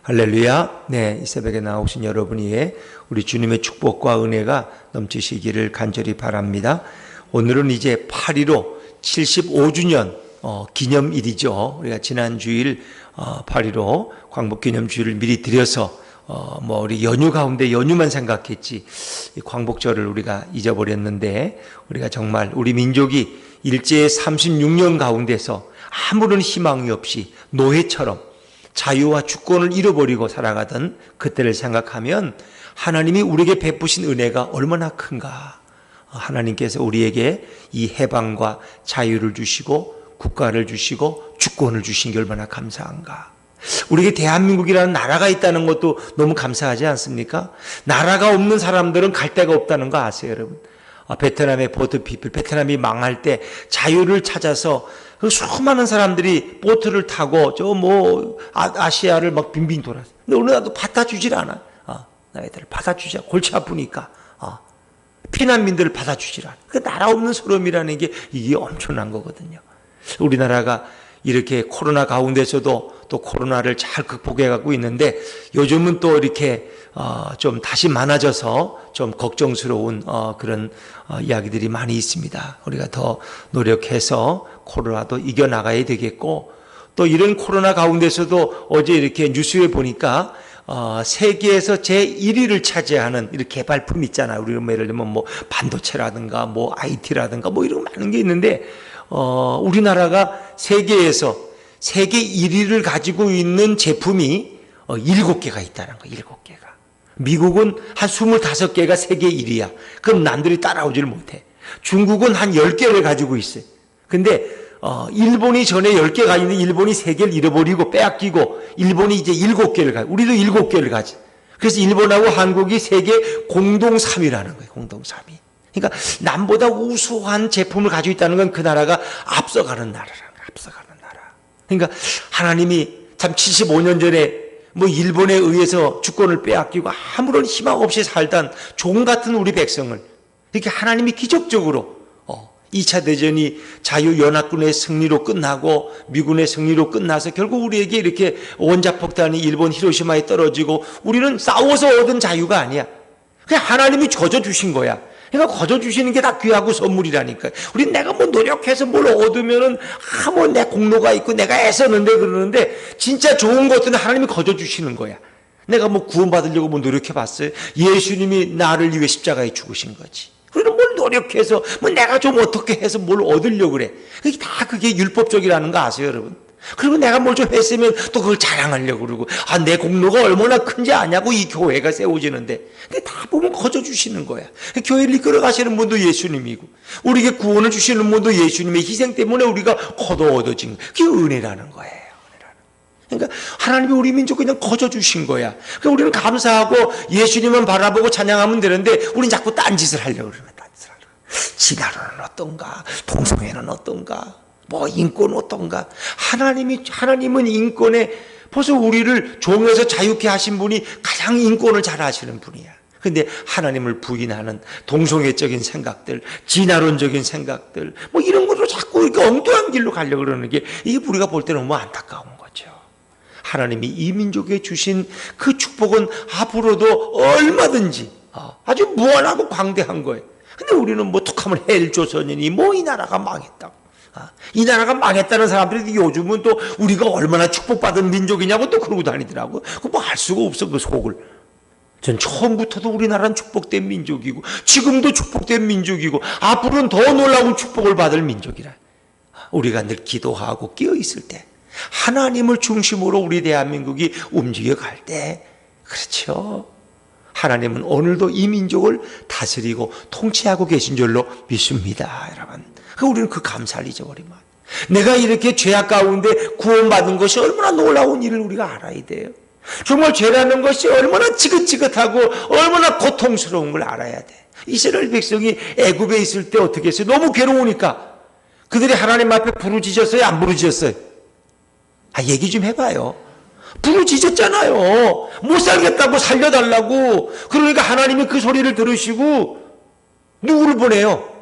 할렐루야. 네, 이 새벽에 나오신 여러분이 우리 주님의 축복과 은혜가 넘치시기를 간절히 바랍니다. 오늘은 이제 8.15 75주년 기념일이죠. 우리가 지난 주일 8.15 광복기념주일을 미리 드려서 우리 연휴 가운데 연휴만 생각했지 이 광복절을 우리가 잊어버렸는데, 우리가 정말 우리 민족이 일제 36년 가운데서 아무런 희망이 없이 노예처럼 자유와 주권을 잃어버리고 살아가던 그때를 생각하면 하나님이 우리에게 베푸신 은혜가 얼마나 큰가. 하나님께서 우리에게 이 해방과 자유를 주시고 국가를 주시고 주권을 주신 게 얼마나 감사한가. 우리에게 대한민국이라는 나라가 있다는 것도 너무 감사하지 않습니까? 나라가 없는 사람들은 갈 데가 없다는 거 아세요, 여러분? 베트남의 보트피플, 베트남이 망할 때 자유를 찾아서 수많은 사람들이 보트를 타고 아시아를 막 빙빙 돌았어요. 근데 어느 나라도 받아주질 않아. 나이들 받아주자. 골치 아프니까. 피난민들을 받아주질 않아. 그 나라 없는 서름이라는 게 이게 엄청난 거거든요. 우리나라가 이렇게 코로나 가운데서도 또 코로나를 잘 극복해가고 있는데, 요즘은 또 이렇게 좀 다시 많아져서 좀 걱정스러운 그런 이야기들이 많이 있습니다. 우리가 더 노력해서 코로나도 이겨나가야 되겠고, 또 이런 코로나 가운데서도 어제 이렇게 뉴스에 보니까 세계에서 제1위를 차지하는 이런 개발품 있잖아요. 우리 예를 들면 반도체라든가 IT라든가 이런 많은 게 있는데, 우리나라가 세계에서 세계 1위를 가지고 있는 제품이 7개가 있다는 거예요. 7개가. 미국은 한 25개가 세계 1위야. 그럼 남들이 따라오질 못해. 중국은 한 10개를 가지고 있어요. 근데 일본이 전에 10개가 있는데 일본이 3개를 잃어버리고 빼앗기고 일본이 이제 7개를 가지고, 우리도 7개를 가지. 그래서 일본하고 한국이 세계 공동 3위라는 거예요. 공동 3위. 그러니까 남보다 우수한 제품을 가지고 있다는 건 그 나라가 앞서가는 나라라는 거예요. 앞서가는 나라. 그러니까 하나님이 참 75년 전에 일본에 의해서 주권을 빼앗기고 아무런 희망 없이 살던 종 같은 우리 백성을 이렇게 하나님이 기적적으로 2차 대전이 자유연합군의 승리로 끝나고 미군의 승리로 끝나서 결국 우리에게 이렇게 원자폭탄이 일본 히로시마에 떨어지고, 우리는 싸워서 얻은 자유가 아니야. 그냥 하나님이 거저 주신 거야. 그러니까 거저 주시는 게 다 귀하고 선물이라니까요. 우린 내가 노력해서 뭘 얻으면은 내 공로가 있고 내가 애썼는데 그러는데, 진짜 좋은 것들은 하나님이 거저 주시는 거야. 내가 구원받으려고 노력해봤어요? 예수님이 나를 위해 십자가에 죽으신 거지. 우리는 뭘 노력해서 내가 좀 어떻게 해서 뭘 얻으려고 그래. 그게 율법적이라는 거 아세요, 여러분? 그리고 내가 뭘 좀 했으면 또 그걸 자랑하려고 그러고, 내 공로가 얼마나 큰지 아냐고 이 교회가 세워지는데. 근데 다 보면 거저 주시는 거야. 교회를 이끌어 가시는 분도 예수님이고, 우리에게 구원을 주시는 분도 예수님의 희생 때문에 우리가 얻어진 거야. 그게 은혜라는 거예요. 그러니까 하나님이 우리 민족 그냥 거저 주신 거야. 그러니까 우리는 감사하고 예수님만 바라보고 찬양하면 되는데, 우리는 자꾸 딴짓을 하려고 그러는 거야. 딴짓을 하려고. 진화론은 어떤가? 동성애는 어떤가? 인권 어떤가? 하나님은 인권에, 벌써 우리를 종에서 자유케 하신 분이 가장 인권을 잘 아시는 분이야. 근데 하나님을 부인하는 동성애적인 생각들, 진화론적인 생각들, 이런 걸로 자꾸 이렇게 엉뚱한 길로 가려고 그러는 게, 이게 우리가 볼 때는 너무 안타까운 거죠. 하나님이 이 민족에 주신 그 축복은 앞으로도 얼마든지 아주 무한하고 광대한 거예요. 근데 우리는 툭하면 헬조선이니 이 나라가 망했다고. 이 나라가 망했다는 사람들이 요즘은 또 우리가 얼마나 축복받은 민족이냐고 또 그러고 다니더라고. 알 수가 없어, 그 속을. 전 처음부터도 우리나라는 축복된 민족이고, 지금도 축복된 민족이고, 앞으로는 더 놀라운 축복을 받을 민족이라. 우리가 늘 기도하고 끼어있을 때, 하나님을 중심으로 우리 대한민국이 움직여갈 때, 그렇죠, 하나님은 오늘도 이 민족을 다스리고 통치하고 계신 줄로 믿습니다, 여러분. 우리는 그 감사를 잊어버리면, 내가 이렇게 죄악 가운데 구원받은 것이 얼마나 놀라운 일을 우리가 알아야 돼요. 정말 죄라는 것이 얼마나 지긋지긋하고 얼마나 고통스러운 걸 알아야 돼. 이스라엘 백성이 애굽에 있을 때 어떻게 했어요? 너무 괴로우니까 그들이 하나님 앞에 부르짖었어요? 안 부르짖었어요? 얘기 좀 해봐요. 부르짖었잖아요. 못 살겠다고 살려달라고. 그러니까 하나님이 그 소리를 들으시고 누구를 보내요?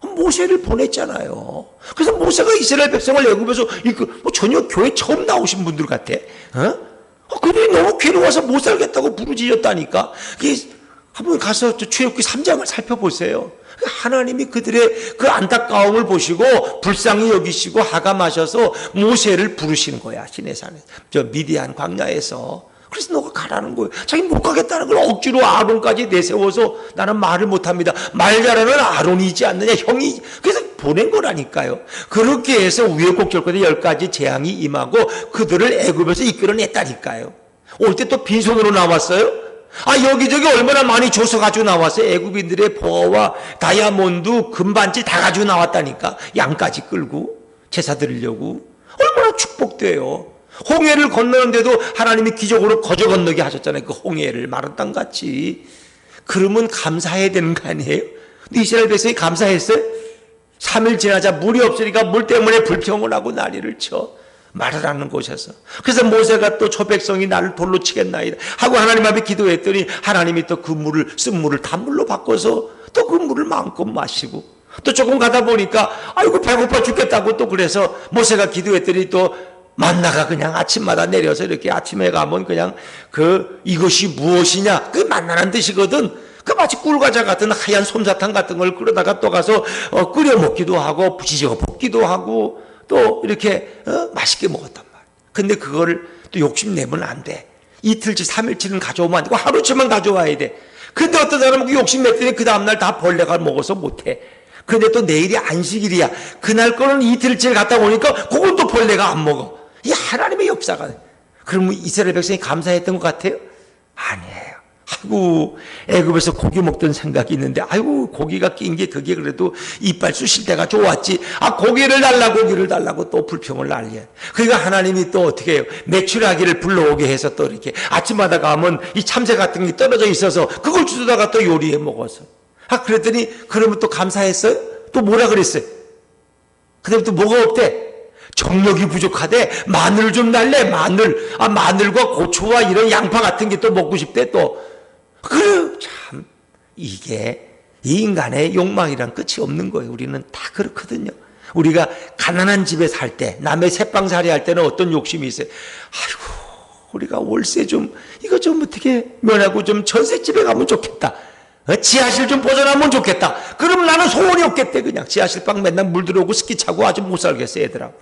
모세를 보냈잖아요. 그래서 모세가 이스라엘 백성을 애굽에서 전혀 교회 처음 나오신 분들 같아. 그들이 너무 괴로워서 못 살겠다고 부르짖었다니까. 한번 가서 출애굽기 3장을 살펴보세요. 하나님이 그들의 그 안타까움을 보시고 불쌍히 여기시고 하감하셔서 모세를 부르시는 거야. 시내산에, 저 미디안 광야에서. 그래서 너가 가라는 거예요. 자기 못 가겠다는 걸 억지로 아론까지 내세워서 나는 말을 못합니다. 말 잘하는 아론이지 않느냐, 형이. 그래서 보낸 거라니까요. 그렇게 해서 우여곡절까지 10가지 재앙이 임하고 그들을 애굽에서 이끌어냈다니까요. 올 때 또 빈손으로 나왔어요. 여기저기 얼마나 많이 줘서 가지고 나왔어요. 애굽인들의 보화와 다이아몬드, 금반지 다 가지고 나왔다니까. 양까지 끌고 제사 드리려고. 얼마나 축복돼요. 홍해를 건너는데도 하나님이 기적으로 거저 건너게 하셨잖아요. 그 홍해를 마른 땅같이. 그러면 감사해야 되는 거 아니에요? 근데 이스라엘 백성이 감사했어요? 3일 지나자 물이 없으니까 물 때문에 불평을 하고 난리를 쳐. 말을 하는 곳에서. 그래서 모세가 또 저 백성이 나를 돌로 치겠나이다 하고 하나님 앞에 기도했더니 하나님이 또 그 물을, 쓴 물을 단물로 바꿔서 또 그 물을 마음껏 마시고, 또 조금 가다 보니까 아이고 배고파 죽겠다고 또 그래서 모세가 기도했더니 또 만나가 그냥 아침마다 내려서 이렇게 아침에 가면 그냥 이것이 무엇이냐, 그 만나는 뜻이거든. 그 마치 꿀과자 같은 하얀 솜사탕 같은 걸 끌어다가 또 가서 끓여 먹기도 하고 부치져 볶기도 하고 또 이렇게 맛있게 먹었단 말이야. 근데 그거를 또 욕심내면 안 돼. 이틀치 3일치는 가져오면 안 되고 하루치만 가져와야 돼. 근데 어떤 사람은 그 욕심냈더니 그 다음날 다 벌레가 먹어서 못해. 근데 또 내일이 안식일이야. 그날 거는 이틀치를 갖다 오니까 그건 또 벌레가 안 먹어. 이 하나님의 역사가. 그러면 이스라엘 백성이 감사했던 것 같아요? 아니에요. 아이고 애굽에서 고기 먹던 생각이 있는데 아이고 고기가 낀 게 그게 그래도 이빨 쑤실 때가 좋았지. 고기를 달라고 또 불평을 난리야. 그러니까 하나님이 또 어떻게 해요? 메추라기를 불러오게 해서 또 이렇게 아침마다 가면 이 참새 같은 게 떨어져 있어서 그걸 주다가 또 요리해 먹어서. 그랬더니 그러면 또 감사했어요? 또 뭐라 그랬어요? 그다음에 또 뭐가 없대? 정력이 부족하대. 마늘 좀 달래. 마늘과 고추와 이런 양파 같은 게 또 먹고 싶대. 또 그래. 참 이게 이 인간의 욕망이란 끝이 없는 거예요. 우리는 다 그렇거든요. 우리가 가난한 집에 살 때, 남의 새빵살이 할 때는 어떤 욕심이 있어요? 아이고 우리가 월세 좀 이거 좀 어떻게 면하고 좀 전셋집에 가면 좋겠다. 지하실 좀 보존하면 좋겠다. 그럼 나는 소원이 없겠대. 그냥 지하실방 맨날 물 들어오고 습기 차고 아주 못 살겠어 애들하고.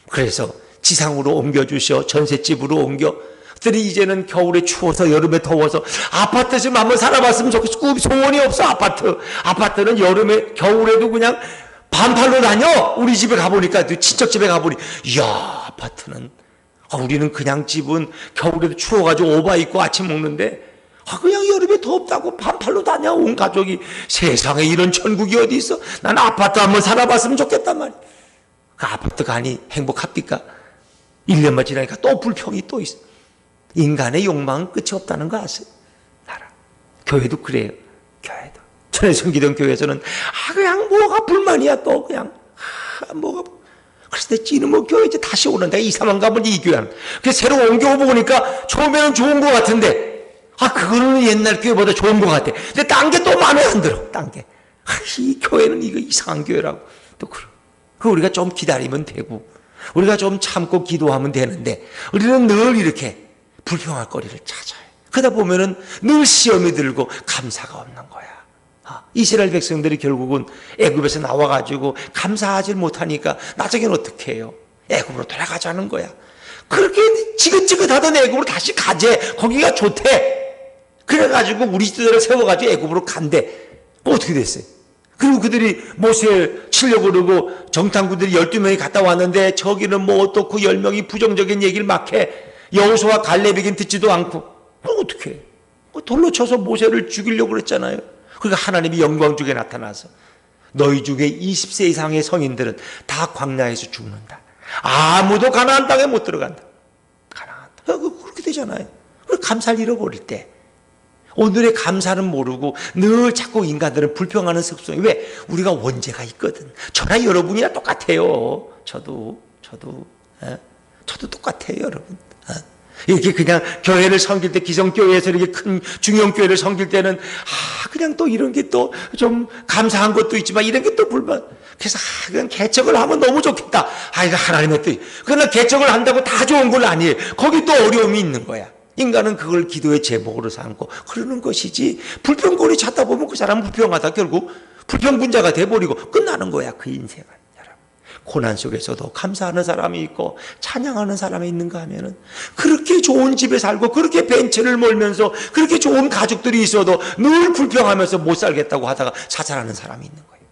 그래서 지상으로 옮겨주셔. 전셋집으로 옮겨. 그랬더니 이제는 겨울에 추워서 여름에 더워서 아파트 좀 한번 살아봤으면 좋겠어. 소원이 없어. 아파트는 여름에 겨울에도 그냥 반팔로 다녀. 우리 집에 가보니까 친척 집에 가보니 이야 아파트는 우리는 그냥 집은 겨울에도 추워가지고 오바 입고 아침 먹는데 그냥 여름에 덥다고 반팔로 다녀. 온 가족이. 세상에 이런 천국이 어디 있어. 난 아파트 한번 살아봤으면 좋겠단 말이야. 그 아파트 가니 행복합니까? 1년만 지나니까 또 불평이 또 있어. 인간의 욕망은 끝이 없다는 거 아세요? 나라. 교회도 그래요. 교회도. 전에 섬기던 교회에서는 그냥 뭐가 불만이야. 또 그냥 뭐가. 그래서 내 찌는 교회 이제 다시 오는데 2, 3만 가면 이 교회는. 그래서 새로 옮겨오고 보니까 처음에는 좋은 것 같은데 그거는 옛날 교회보다 좋은 것 같아. 근데 딴 게 또 마음에 안 들어. 딴 게. 이 교회는 이거 이상한 교회라고. 또 그 우리가 좀 기다리면 되고 우리가 좀 참고 기도하면 되는데 우리는 늘 이렇게 불평할 거리를 찾아요. 그러다 보면은 늘 시험이 들고 감사가 없는 거야. 이스라엘 백성들이 결국은 애굽에서 나와가지고 감사하지 못하니까 나중에는 어떻게 해요? 애굽으로 돌아가자는 거야. 그렇게 지긋지긋하던 애굽으로 다시 가재. 거기가 좋대. 그래가지고 우리 시대를 세워가지고 애굽으로 간대. 어떻게 됐어요? 그리고 그들이 모세 치려고 그러고 정탐꾼들이 12명이 갔다 왔는데 저기는 뭐 어떻고 10명이 부정적인 얘기를 막 해. 여호수아와 갈렙에겐 듣지도 않고. 그럼 어떻게 해? 돌로 쳐서 모세를 죽이려고 그랬잖아요. 그러니까 하나님이 영광 중에 나타나서 너희 중에 20세 이상의 성인들은 다 광야에서 죽는다. 아무도 가나안 땅에 못 들어간다. 가나안 땅. 그렇게 되잖아요. 감사를 잃어버릴 때 오늘의 감사는 모르고 늘 자꾸 인간들은 불평하는 습성이. 왜? 우리가 원죄가 있거든. 저나 여러분이나 똑같아요. 저도 똑같아요, 여러분. 이렇게 그냥 교회를 섬길 때, 기성교회에서 이렇게 큰 중형교회를 섬길 때는 그냥 또 이런 게 또 좀 감사한 것도 있지만 이런 게 또 불만. 그래서 그냥 개척을 하면 너무 좋겠다. 이거 하나님의 뜻. 그러나 개척을 한다고 다 좋은 건 아니에요. 거기 또 어려움이 있는 거야. 인간은 그걸 기도의 제목으로 삼고 그러는 것이지, 불평거리 찾다 보면 그 사람은 불평하다 결국 불평분자가 돼버리고 끝나는 거야, 그 인생은. 여러분, 고난 속에서도 감사하는 사람이 있고 찬양하는 사람이 있는가 하면은, 그렇게 좋은 집에 살고 그렇게 벤츠를 몰면서 그렇게 좋은 가족들이 있어도 늘 불평하면서 못 살겠다고 하다가 자살하는 사람이 있는 거예요.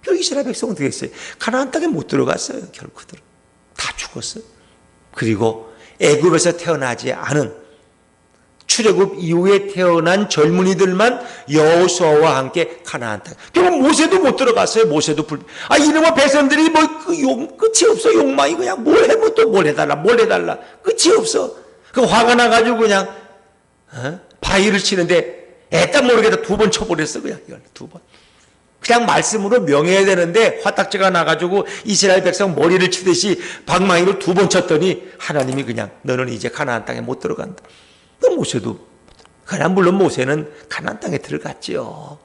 그 이스라엘 백성은 어떻게 했어요? 가나안 땅에 못 들어갔어요. 결국들은 다 죽었어요. 그리고 애굽에서 태어나지 않은, 출애굽 이후에 태어난 젊은이들만 여호수아와 함께 가나안 땅. 결국 모세도 못 들어갔어요. 모세도 이놈의 백성들이 끝이 없어. 욕망이 그냥 뭘 해면 또 뭘 해달라, 뭘 해달라. 끝이 없어. 그 화가 나가지고 그냥 바위를 치는데 애딱 모르겠다 2번 쳐버렸어. 그냥 이걸 2번. 그냥 말씀으로 명해야 되는데 화딱지가 나가지고 이스라엘 백성 머리를 치듯이 방망이를 2번 쳤더니 하나님이 그냥 너는 이제 가나안 땅에 못 들어간다. 모세도, 그러나 물론 모세는 가나안 땅에 들어갔죠.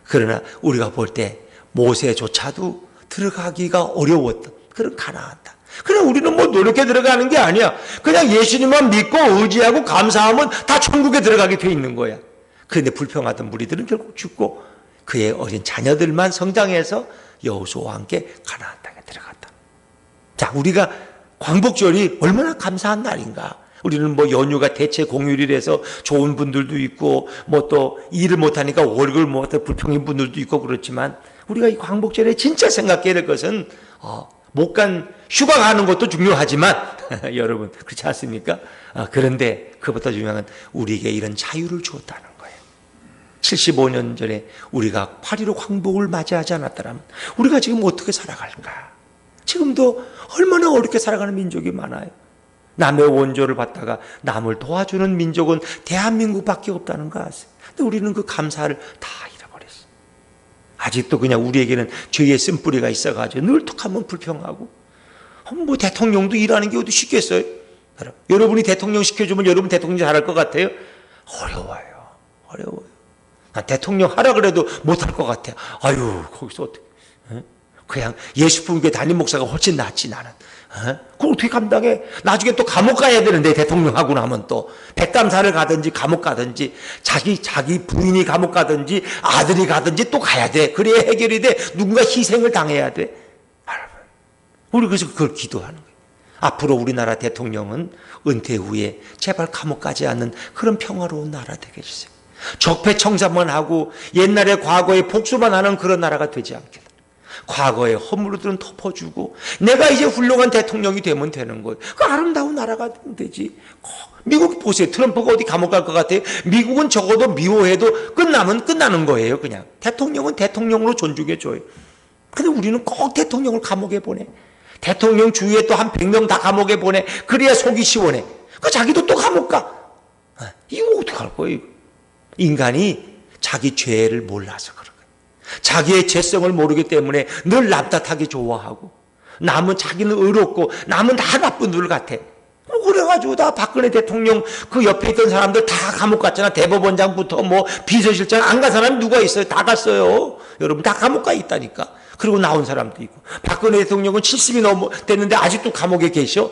그러나 우리가 볼 때 모세조차도 들어가기가 어려웠던 그런 가나안 땅. 그러나 우리는 뭐 노력해 들어가는 게 아니야. 그냥 예수님만 믿고 의지하고 감사하면 다 천국에 들어가게 돼 있는 거야. 그런데 불평하던 무리들은 결국 죽고 그의 어린 자녀들만 성장해서 여호수아와 함께 가나안 땅에 들어갔다. 자, 우리가 광복절이 얼마나 감사한 날인가. 우리는 뭐 연휴가 대체 공휴일이라서 좋은 분들도 있고, 뭐 또 일을 못하니까 월급을 못해 불평인 분들도 있고 그렇지만, 우리가 이 광복절에 진짜 생각해야 될 것은 못 간 휴가 가는 것도 중요하지만 여러분 그렇지 않습니까? 그런데 그보다 중요한 건 우리에게 이런 자유를 주었다는 거예요. 75년 전에 우리가 8.15 광복을 맞이하지 않았더라면 우리가 지금 어떻게 살아갈까? 지금도 얼마나 어렵게 살아가는 민족이 많아요. 남의 원조를 받다가 남을 도와주는 민족은 대한민국밖에 없다는 거 아세요? 근데 우리는 그 감사를 다 잃어버렸어요. 아직도 그냥 우리에게는 죄의 쓴뿌리가 있어가지고 늘 툭하면 불평하고, 뭐 대통령도 일하는 게 어디 쉽겠어요? 여러분이 대통령 시켜주면 여러분 대통령 잘할 것 같아요? 어려워요. 나 대통령 하라 그래도 못할 것 같아요. 거기서 어떻게, 그냥 예수품교회 담임 목사가 훨씬 낫지 나는. 그걸 어떻게 감당해? 나중에 또 감옥 가야 되는데, 대통령 하고 나면 또 백담사를 가든지 감옥 가든지 자기 부인이 감옥 가든지 아들이 가든지 또 가야 돼. 그래야 해결이 돼. 누군가 희생을 당해야 돼. 여러분, 우리 그래서 그걸 기도하는 거예요. 앞으로 우리나라 대통령은 은퇴 후에 제발 감옥 가지 않는 그런 평화로운 나라 되게 해주세요. 적폐청산만 하고 옛날에 과거에 복수만 하는 그런 나라가 되지 않게. 과거의 허물들은 덮어주고 내가 이제 훌륭한 대통령이 되면 되는 거예요. 그 아름다운 나라가 되지. 미국 보세요. 트럼프가 어디 감옥 갈 것 같아요? 미국은 적어도 미워해도 끝나면 끝나는 거예요. 그냥 대통령은 대통령으로 존중해줘요. 근데 우리는 꼭 대통령을 감옥에 보내. 대통령 주위에 또 한 100명 다 감옥에 보내. 그래야 속이 시원해. 자기도 또 감옥 가. 이거 어떡할 거예요? 인간이 자기 죄를 몰라서 그런 거예요. 자기의 죄성을 모르기 때문에 늘 남탓하기 좋아하고, 남은 자기는 의롭고 남은 다 나쁜 들 같아. 그래가지고 다 박근혜 대통령 그 옆에 있던 사람들 다 감옥 갔잖아. 대법원장부터 뭐 비서실장 안 간 사람이 누가 있어요? 다 갔어요. 여러분 다 감옥 가 있다니까. 그리고 나온 사람도 있고. 박근혜 대통령은 70이 됐는데 아직도 감옥에 계셔?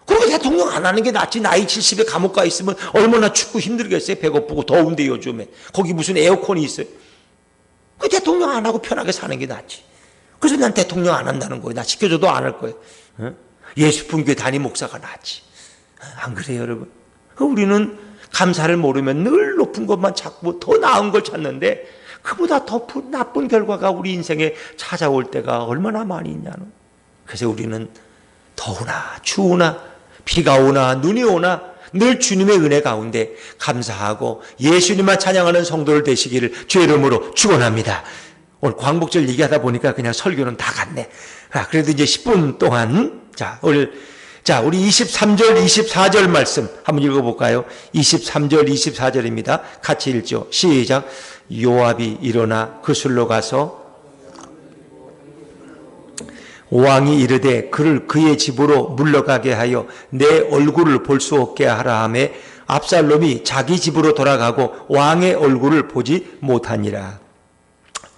그리고 대통령 안 하는 게 낫지. 나이 70에 감옥 가 있으면 얼마나 춥고 힘들겠어요. 배고프고 더운데 요즘에. 거기 무슨 에어컨이 있어요. 그 대통령 안 하고 편하게 사는 게 낫지. 그래서 난 대통령 안 한다는 거예요. 나 시켜줘도 안 할 거예요. 예수품교회 담임 목사가 낫지. 안 그래요, 여러분? 우리는 감사를 모르면 늘 높은 것만 찾고 더 나은 걸 찾는데, 그보다 더 나쁜 결과가 우리 인생에 찾아올 때가 얼마나 많이 있냐는. 그래서 우리는 더우나 추우나 비가 오나 눈이 오나 늘 주님의 은혜 가운데 감사하고 예수님만 찬양하는 성도를 되시기를 주의 이름으로 축원합니다. 오늘 광복절 얘기하다 보니까 그냥 설교는 다 갔네. 그래도 이제 10분 동안 우리 23절 24절 말씀 한번 읽어볼까요? 23절 24절입니다. 같이 읽죠. 시작. 요압이 일어나 그술로 가서 왕이 이르되 그를 그의 집으로 물러가게 하여 내 얼굴을 볼 수 없게 하라 하매 압살롬이 자기 집으로 돌아가고 왕의 얼굴을 보지 못하니라.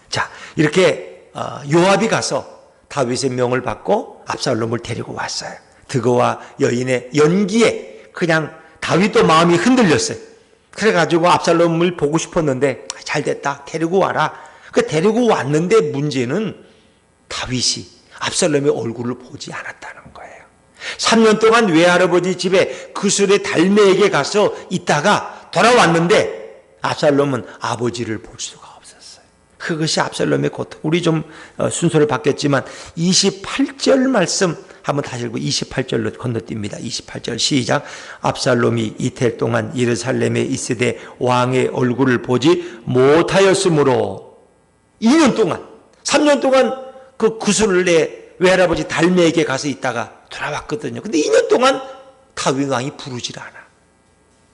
자, 이렇게 요압이 가서 다윗의 명을 받고 압살롬을 데리고 왔어요. 드거와 여인의 연기에 그냥 다윗도 마음이 흔들렸어요. 그래가지고 압살롬을 보고 싶었는데 잘 됐다, 데리고 와라. 그 데리고 왔는데 문제는 다윗이 압살롬의 얼굴을 보지 않았다는 거예요. 3년 동안 외할아버지 집에 그술의 달매에게 가서 있다가 돌아왔는데 압살롬은 아버지를 볼 수가 없었어요. 그것이 압살롬의 고통. 우리 좀 순서를 바뀌었지만 28절 말씀 한번 다시 읽고 28절로 건너뜁니다. 28절 시작. 압살롬이 이틀 동안 예루살렘에 있으되 왕의 얼굴을 보지 못하였으므로 2년 동안 3년 동안 그 구슬을 내 외할아버지 달매에게 가서 있다가 돌아왔거든요. 근데 2년 동안 다윗 왕이 부르질 않아.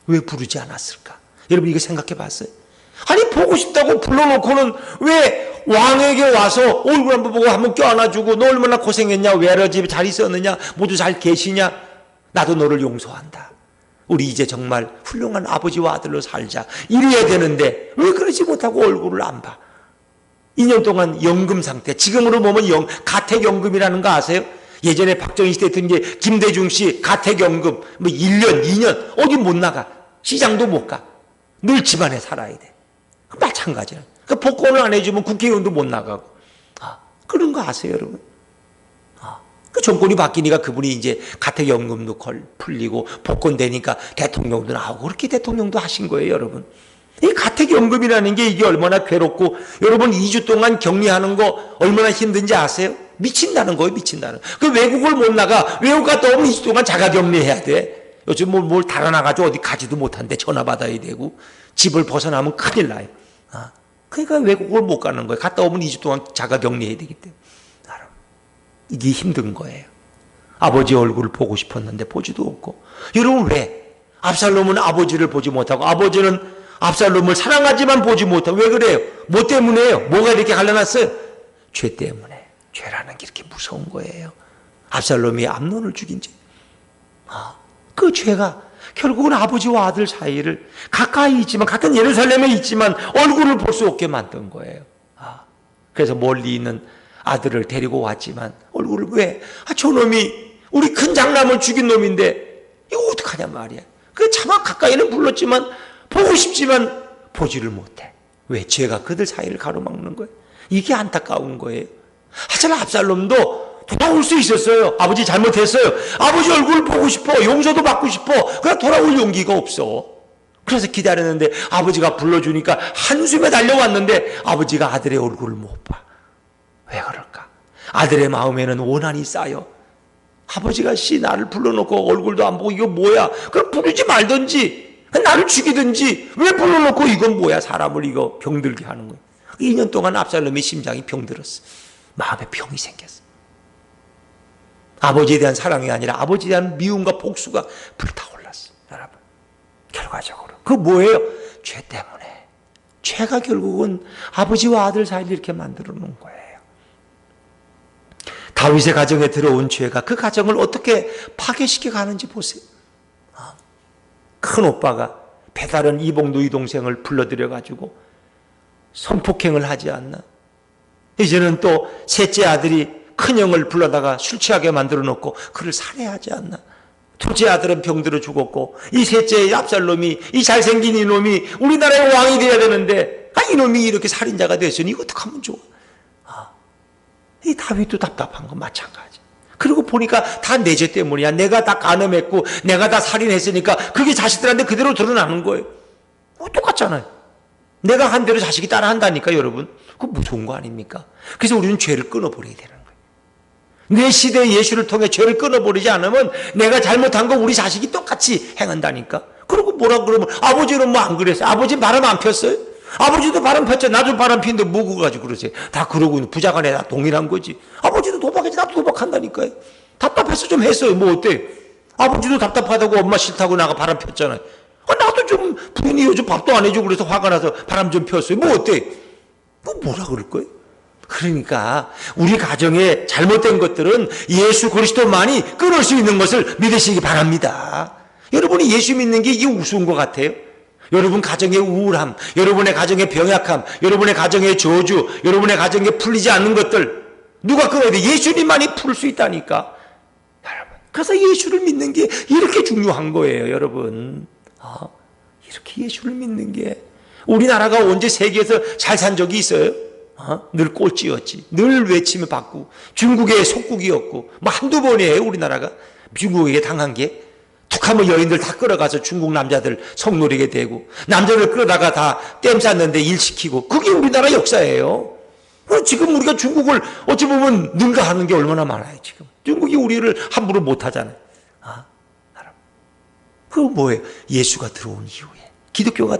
왜 부르지 않았을까? 여러분 이거 생각해 봤어요? 아니 보고 싶다고 불러놓고는 왜 왕에게 와서 얼굴 한번 보고 한번 껴안아주고 너 얼마나 고생했냐, 외할아버지 집에 잘 있었느냐, 모두 잘 계시냐, 나도 너를 용서한다, 우리 이제 정말 훌륭한 아버지와 아들로 살자, 이래야 되는데 왜 그러지 못하고 얼굴을 안 봐? 2년 동안 연금 상태, 지금으로 보면 가택연금이라는 거 아세요? 예전에 박정희 씨 대통령, 김대중 씨 가택연금 뭐 1년 2년 어디 못 나가, 시장도 못 가, 늘 집안에 살아야 돼. 마찬가지야. 그 복권을 안 해주면 국회의원도 못 나가고. 그런 거 아세요, 여러분? 그 정권이 바뀌니까 그분이 이제 가택연금도 풀리고 복권 되니까 대통령도 나오고 그렇게 대통령도 하신 거예요, 여러분. 이 가택연금이라는 게 이게 얼마나 괴롭고, 여러분 2주 동안 격리하는 거 얼마나 힘든지 아세요? 미친다는 거예요, 미친다는. 그 외국을 못 나가. 외국 갔다 오면 2주 동안 자가격리해야 돼. 요즘 뭘 달아나가지고 어디 가지도 못한대. 전화 받아야 되고. 집을 벗어나면 큰일 나요. 그러니까 외국을 못 가는 거예요. 갔다 오면 2주 동안 자가격리해야 되기 때문에. 이게 힘든 거예요. 아버지 얼굴을 보고 싶었는데 보지도 없고. 여러분 왜? 압살롬은 아버지를 보지 못하고 아버지는 압살롬을 사랑하지만 보지 못하고. 왜 그래요? 뭐 때문에요? 뭐가 이렇게 갈라놨어요? 죄 때문에. 죄라는 게 이렇게 무서운 거예요. 압살롬이 암논을 죽인 죄. 그 죄가 결국은 아버지와 아들 사이를 가까이 있지만, 같은 예루살렘에 있지만 얼굴을 볼 수 없게 만든 거예요. 그래서 멀리 있는 아들을 데리고 왔지만 얼굴을 왜? 저놈이 우리 큰 장남을 죽인 놈인데 이거 어떡하냐 말이야. 그래 차마 가까이는 불렀지만 보고 싶지만 보지를 못해. 왜? 죄가 그들 사이를 가로막는 거예요. 이게 안타까운 거예요. 하지만 압살롬도 돌아올 수 있었어요. 아버지 잘못했어요. 아버지 얼굴 보고 싶어. 용서도 받고 싶어. 그러나 돌아올 용기가 없어. 그래서 기다렸는데 아버지가 불러주니까 한숨에 달려왔는데 아버지가 아들의 얼굴을 못 봐. 왜 그럴까? 아들의 마음에는 원한이 쌓여. 아버지가 나를 불러놓고 얼굴도 안 보고 이거 뭐야? 그럼 부르지 말든지 나를 죽이든지 왜 불러놓고 이건 뭐야? 사람을 이거 병들게 하는 거야. 2년 동안 압살롬의 심장이 병들었어. 마음에 병이 생겼어. 아버지에 대한 사랑이 아니라 아버지에 대한 미움과 복수가 불타올랐어. 여러분 결과적으로 그 뭐예요? 죄 때문에. 죄가 결국은 아버지와 아들 사이를 이렇게 만들어 놓은 거예요. 다윗의 가정에 들어온 죄가 그 가정을 어떻게 파괴시켜 가는지 보세요. 큰 오빠가 배다른 이봉두 동생을 불러들여가지고 성폭행을 하지 않나. 이제는 또 셋째 아들이 큰형을 불러다가 술 취하게 만들어 놓고 그를 살해하지 않나. 둘째 아들은 병들어 죽었고 이 셋째 압살롬이, 이 잘생긴 이놈이 우리나라의 왕이 돼야 되는데 이놈이 이렇게 살인자가 됐으니 이거 어떡하면 좋아. 이 다윗도 답답한 건 마찬가지. 그리고 보니까 다 내 죄 때문이야. 내가 다 간음했고 내가 다 살인했으니까 그게 자식들한테 그대로 드러나는 거예요. 똑같잖아요. 내가 한 대로 자식이 따라 한다니까 여러분. 그거 무서운 거 아닙니까? 그래서 우리는 죄를 끊어버려야 되는 거예요. 내 시대의 예수를 통해 죄를 끊어버리지 않으면 내가 잘못한 거 우리 자식이 똑같이 행한다니까. 그리고 뭐라 그러면 아버지는 뭐 안 그랬어요? 아버지 바람 안 폈어요? 아버지도 바람 폈죠. 나도 바람 피는데 뭐 그거 가지고 그러세요? 다 그러고 부자간에 다 동일한 거지. 아버지도 도박했지. 나도 도박한다니까요. 답답해서 좀 했어요. 뭐 어때? 아버지도 답답하다고 엄마 싫다고 나가 바람 폈잖아요. 나도 좀 부인이 요즘 밥도 안 해주고 그래서 화가 나서 바람 좀 폈어요. 뭐 어때? 뭐 뭐라 그럴 거예요? 그러니까 우리 가정에 잘못된 것들은 예수 그리스도만이 끊을 수 있는 것을 믿으시기 바랍니다. 여러분이 예수 믿는 게 이게 우스운 것 같아요? 여러분 가정의 우울함, 여러분의 가정의 병약함, 여러분의 가정의 저주, 여러분의 가정에 풀리지 않는 것들 누가 끊어야 돼? 예수님만이 풀 수 있다니까. 여러분, 그래서 예수를 믿는 게 이렇게 중요한 거예요, 여러분. 이렇게 예수를 믿는 게. 우리나라가 언제 세계에서 잘 산 적이 있어요? 늘 꼴찌였지. 늘 외침을 받고 중국의 속국이었고 뭐 한두 번이에요. 우리나라가 중국에게 당한 게. 툭하면 여인들 다 끌어가서 중국 남자들 성노리게 되고 남자들 끌어다가 다 땜 쌌는데 일시키고 그게 우리나라 역사예요. 지금 우리가 중국을 어찌 보면 능가하는 게 얼마나 많아요. 지금 중국이 우리를 함부로 못하잖아요. 그거 뭐예요? 예수가 들어온 이후에 기독교가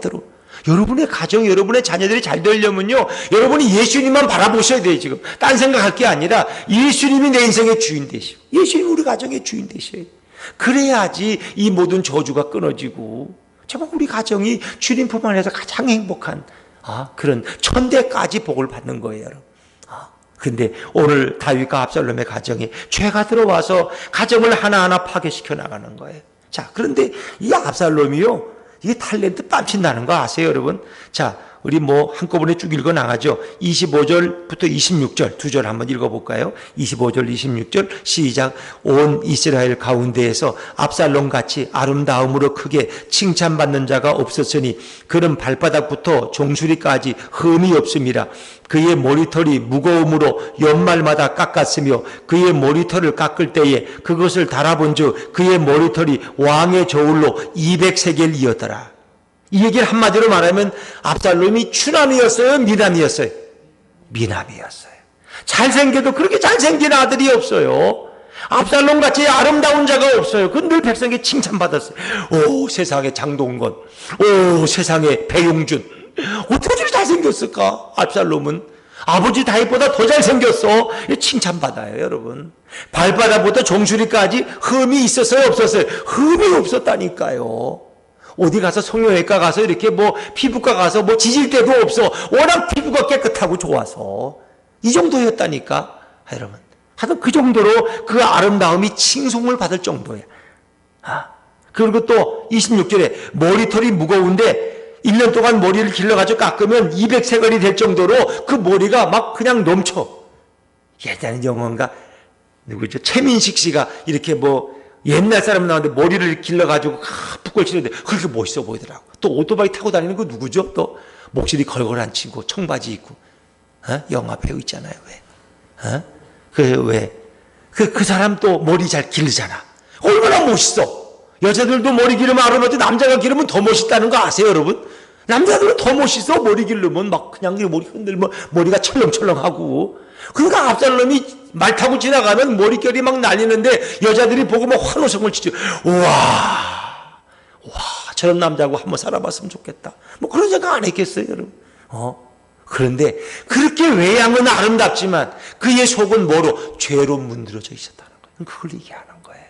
여러분의 가정, 여러분의 자녀들이 잘 되려면요, 여러분이 예수님만 바라보셔야 돼요. 지금 딴 생각할 게 아니라 예수님이 내 인생의 주인 되시고 예수님이 우리 가정의 주인 되셔야 돼요. 그래야지 이 모든 저주가 끊어지고 정말 우리 가정이 주님 품 안에서 가장 행복한 그런 천대까지 복을 받는 거예요, 여러분. 근데 오늘 다윗과 압살롬의 가정에 죄가 들어와서 가정을 하나하나 파괴시켜 나가는 거예요. 자, 그런데 이 압살롬이요, 이게 탤런트 뺨친다는 거 아세요, 여러분? 자, 우리 뭐 한꺼번에 쭉 읽어 나가죠. 25절부터 26절 두 절 한번 읽어볼까요? 25절 26절 시작. 온 이스라엘 가운데에서 압살롬같이 아름다움으로 크게 칭찬받는 자가 없었으니 그는 발바닥부터 종수리까지 흠이 없음이라. 그의 머리털이 무거움으로 연말마다 깎았으며 그의 머리털을 깎을 때에 그것을 달아본즉 그의 머리털이 왕의 저울로 200세겔이었더라. 이 얘기를 한마디로 말하면 압살롬이 추남이었어요? 미남이었어요? 미남이었어요. 잘생겨도 그렇게 잘생긴 아들이 없어요. 압살롬같이 아름다운 자가 없어요. 그건 늘 백성에게 칭찬받았어요. 오, 세상에 장동건, 오, 세상에 배용준, 어떻게 저렇게 잘생겼을까? 압살롬은 아버지 다윗보다 더 잘생겼어. 칭찬받아요, 여러분. 발바닥부터 종수리까지 흠이 있었어요, 없었어요? 흠이 없었다니까요. 어디 가서 성형외과 가서 이렇게 뭐 피부과 가서 뭐 지질 때도 없어. 워낙 피부가 깨끗하고 좋아서 이 정도였다니까, 여러분. 하여튼 그 정도로 그 아름다움이 칭송을 받을 정도야. 그리고 또 26절에 머리털이 무거운데 1년 동안 머리를 길러가지고 깎으면 200세겔이 될 정도로 그 머리가 막 그냥 넘쳐. 예전에 영화인가 누구죠? 최민식 씨가 이렇게 뭐 옛날 사람 나왔는데 머리를 길러가지고 붓걸 치는데 그렇게 멋있어 보이더라고. 또 오토바이 타고 다니는 거 누구죠? 또 목소리 걸걸한 친구, 청바지 입고 영화 배우 있잖아요. 왜? 그 사람 또 머리 잘 기르잖아. 얼마나 멋있어. 여자들도 머리 기르면 아름답지 남자가 기르면 더 멋있다는 거 아세요, 여러분? 남자들은 더 멋있어. 머리 기르면 막 그냥 머리 흔들면 머리가 철렁철렁하고. 그러니까 압살롬이 말 타고 지나가면 머릿결이 막 날리는데 여자들이 보고 막 환호성을 치죠. 와, 저런 남자하고 한번 살아봤으면 좋겠다. 뭐 그런 생각 안 했겠어요, 여러분? 그런데 그렇게 외양은 아름답지만 그의 속은 뭐로? 죄로 문드러져 있었다는 거예요. 그걸 얘기하는 거예요.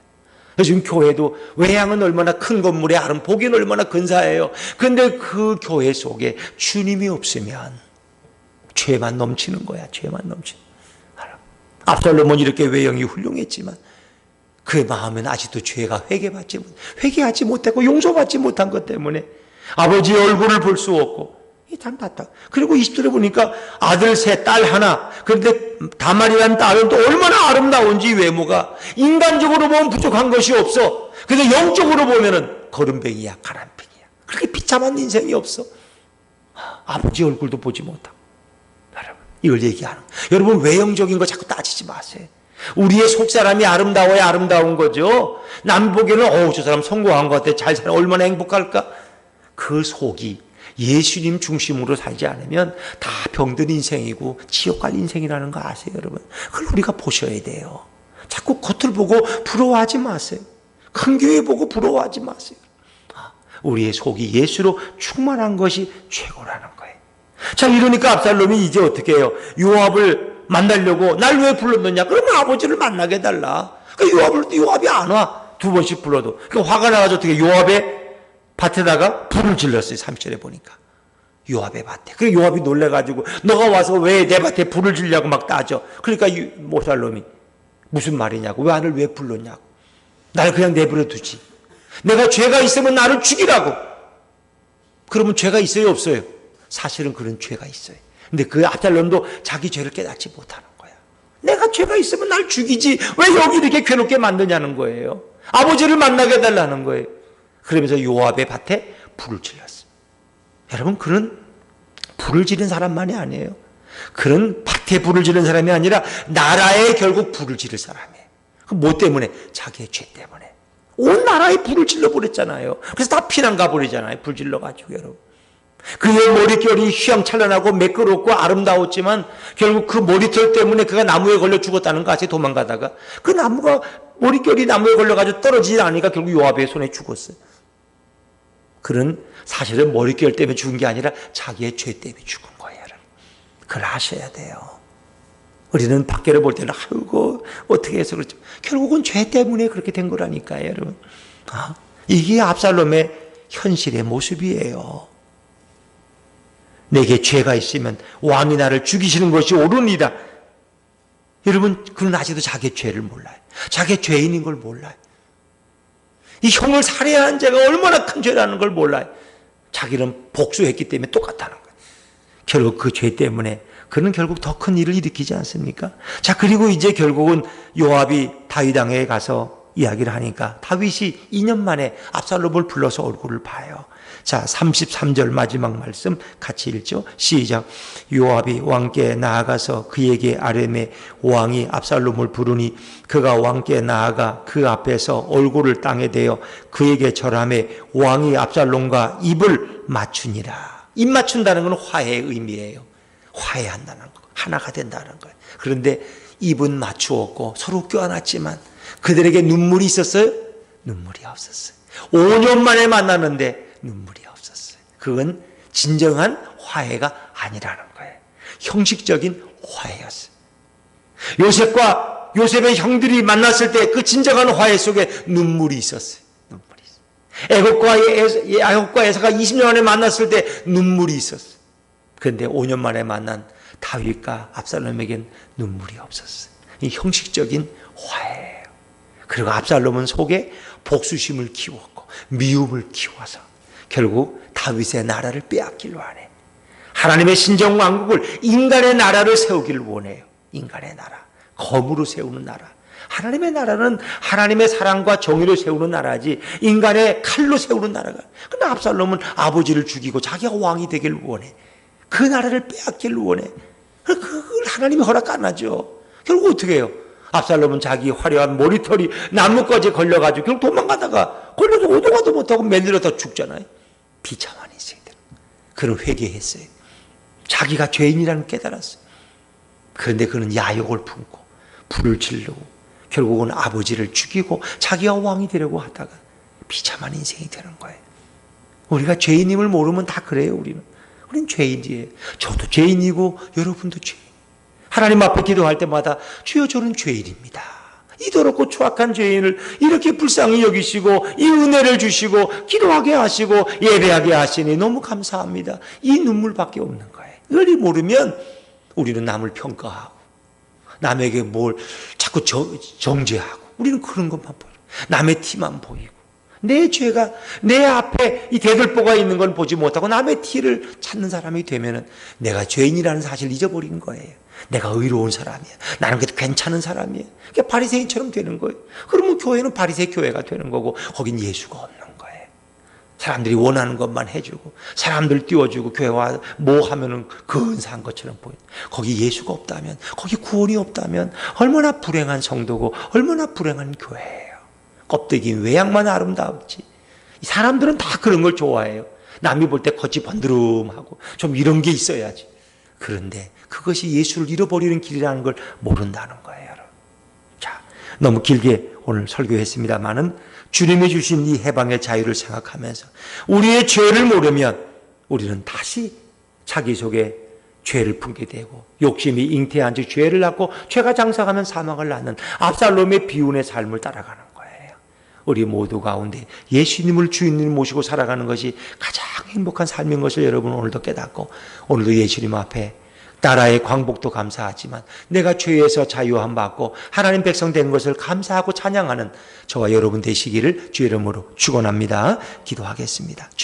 요즘 교회도 외양은 얼마나 큰 건물에 보기는 얼마나 근사해요. 그런데 그 교회 속에 주님이 없으면 죄만 넘치는 거야. 죄만 넘치는. 압살롬은 이렇게 외형이 훌륭했지만 그의 마음은 아직도 죄가 회개하지 못했고 용서받지 못한 것 때문에 아버지의 얼굴을 볼 수 없고 참 답답. 그리고 20절에 보니까 아들 셋, 딸 하나. 그런데 다말이라는 딸은 또 얼마나 아름다운지 외모가 인간적으로 보면 부족한 것이 없어. 근데 영적으로 보면은 거름뱅이야, 가란뱅이야. 그렇게 비참한 인생이 없어. 아버지 얼굴도 보지 못하고. 이걸 얘기하는 거예요. 여러분 외형적인 거 자꾸 따지지 마세요. 우리의 속사람이 아름다워야 아름다운 거죠. 남 보기에는 저 사람 성공한 것 같아. 잘 살아. 얼마나 행복할까? 그 속이 예수님 중심으로 살지 않으면 다 병든 인생이고 지옥 갈 인생이라는 거 아세요, 여러분? 그걸 우리가 보셔야 돼요. 자꾸 겉을 보고 부러워하지 마세요. 큰 교회 보고 부러워하지 마세요. 우리의 속이 예수로 충만한 것이 최고라는 거예요. 자, 이러니까 압살롬이 이제 어떻게 해요? 요압을 만나려고 날 왜 불렀느냐? 그러면 아버지를 만나게 해달라. 그러니까 요압이 안 와. 두 번씩 불러도. 그러니까 화가 나가지고 어떻게 요압의 밭에다가 불을 질렀어요. 30절에 보니까. 요압의 밭에. 그래 요압이 놀래가지고 너가 와서 왜 내 밭에 불을 지려고 막 따져. 그러니까 압살롬이 무슨 말이냐고. 나를 왜 불렀냐고. 나를 그냥 내버려 두지. 내가 죄가 있으면 나를 죽이라고. 그러면 죄가 있어요 없어요? 사실은 그런 죄가 있어요. 근데 그 압살롬도 자기 죄를 깨닫지 못하는 거야. 내가 죄가 있으면 날 죽이지 왜 여기 이렇게 괴롭게 만드냐는 거예요. 아버지를 만나게 해달라는 거예요. 그러면서 요압의 밭에 불을 질렀어요. 여러분 그런 불을 지른 사람만이 아니에요. 그런 밭에 불을 지른 사람이 아니라 나라에 결국 불을 지를 사람이에요. 뭐 때문에? 자기의 죄 때문에. 온 나라에 불을 질러버렸잖아요. 그래서 다 피난 가버리잖아요. 불 질러가지고 여러분. 그의 머릿결이 휘황찬란하고 매끄럽고 아름다웠지만 결국 그 머리털 때문에 그가 나무에 걸려 죽었다는 거 아세요? 도망가다가. 그 나무가 머릿결이 나무에 걸려가지고 떨어지지 않으니까 결국 요압의 손에 죽었어요. 그런 사실은 머릿결 때문에 죽은 게 아니라 자기의 죄 때문에 죽은 거예요. 여러분. 그걸 아셔야 돼요. 우리는 밖에를 볼 때는 아이고 어떻게 해서 그렇죠. 결국은 죄 때문에 그렇게 된 거라니까요. 여러분. 이게 압살롬의 현실의 모습이에요. 내게 죄가 있으면 왕이 나를 죽이시는 것이 옳으니라. 여러분 그는 아직도 자기의 죄를 몰라요. 자기의 죄인인 걸 몰라요. 이 형을 살해한 죄가 얼마나 큰 죄라는 걸 몰라요. 자기는 복수했기 때문에 똑같다는 거예요. 결국 그 죄 때문에 그는 결국 더 큰 일을 일으키지 않습니까? 자, 그리고 이제 결국은 요압이 다윗 왕에게 가서 이야기를 하니까 다윗이 2년 만에 압살롬을 불러서 얼굴을 봐요. 자, 33절 마지막 말씀 같이 읽죠. 시작. 요압이 왕께 나아가서 그에게 아뢰매 왕이 압살롬을 부르니 그가 왕께 나아가 그 앞에서 얼굴을 땅에 대어 그에게 절하매 왕이 압살롬과 입을 맞추니라. 입 맞춘다는 건 화해의 의미예요. 화해한다는 거, 하나가 된다는 거예요. 그런데 입은 맞추었고 서로 껴안았지만 그들에게 눈물이 있었어요? 눈물이 없었어요. 5년 만에 만나는데 눈물이 없었어요. 그건 진정한 화해가 아니라는 거예요. 형식적인 화해였어요. 요셉의 형들이 만났을 때 그 진정한 화해 속에 눈물이 있었어요. 야곱과 에서가 20년 만에 만났을 때 눈물이 있었어요. 그런데 5년 만에 만난 다윗과 압살롬에겐 눈물이 없었어요. 이 형식적인 화해예요. 그리고 압살롬은 속에 복수심을 키웠고 미움을 키워서 결국 다윗의 나라를 빼앗기려 하네. 하나님의 신정왕국을 인간의 나라를 세우기를 원해요. 인간의 나라, 검으로 세우는 나라. 하나님의 나라는 하나님의 사랑과 정의로 세우는 나라지 인간의 칼로 세우는 나라가. 근데 압살롬은 아버지를 죽이고 자기가 왕이 되기를 원해. 그 나라를 빼앗기를 원해. 그걸 하나님이 허락 안 하죠. 결국 어떻게 해요? 압살롬은 자기 화려한 머리털이 나뭇가지에 걸려가지고 결국 도망가다가 걸려서 오도가도 못하고 매달려서 죽잖아요. 비참한 인생들. 그는 회개했어요. 자기가 죄인이라는 깨달았어요. 그런데 그는 야욕을 품고 불을 지르고 결국은 아버지를 죽이고 자기가 왕이 되려고 하다가 비참한 인생이 되는 거예요. 우리가 죄인임을 모르면 다 그래요. 우리는 죄인이에요. 저도 죄인이고 여러분도 죄인. 하나님 앞에 기도할 때마다 주여 저는 죄인입니다. 이 더럽고 추악한 죄인을 이렇게 불쌍히 여기시고 이 은혜를 주시고 기도하게 하시고 예배하게 하시니 너무 감사합니다. 이 눈물밖에 없는 거예요. 이걸 모르면 우리는 남을 평가하고 남에게 뭘 자꾸 정죄하고 우리는 그런 것만 보여요. 남의 티만 보이고 내 죄가 내 앞에 이 대들보가 있는 걸 보지 못하고 남의 티를 찾는 사람이 되면은 내가 죄인이라는 사실을 잊어버린 거예요. 내가 의로운 사람이야. 나는 그래도 괜찮은 사람이야. 그게 바리새인처럼 되는 거예요. 그러면 교회는 바리새 교회가 되는 거고 거긴 예수가 없는 거예요. 사람들이 원하는 것만 해주고 사람들 띄워주고 교회와 뭐 하면은 근사한 것처럼 보여요. 거기 예수가 없다면 거기 구원이 없다면 얼마나 불행한 성도고 얼마나 불행한 교회예요. 껍데기 외양만 아름다웠지. 사람들은 다 그런 걸 좋아해요. 남이 볼 때 겉이 번드름하고 좀 이런 게 있어야지. 그런데 그것이 예수를 잃어버리는 길이라는 걸 모른다는 거예요. 자, 너무 길게 오늘 설교했습니다만은 주님이 주신 이 해방의 자유를 생각하면서 우리의 죄를 모르면 우리는 다시 자기 속에 죄를 품게 되고 욕심이 잉태한 지 죄를 낳고 죄가 장사하면 사망을 낳는 압살롬의 비운의 삶을 따라가는 거예요. 우리 모두 가운데 예수님을 주인님 모시고 살아가는 것이 가장 행복한 삶인 것을 여러분 오늘도 깨닫고, 오늘도 예수님 앞에 나라의 광복도 감사하지만 내가 죄에서 자유함 받고 하나님 백성 된 것을 감사하고 찬양하는 저와 여러분 되시기를 주의 이름으로 축원합니다. 기도하겠습니다.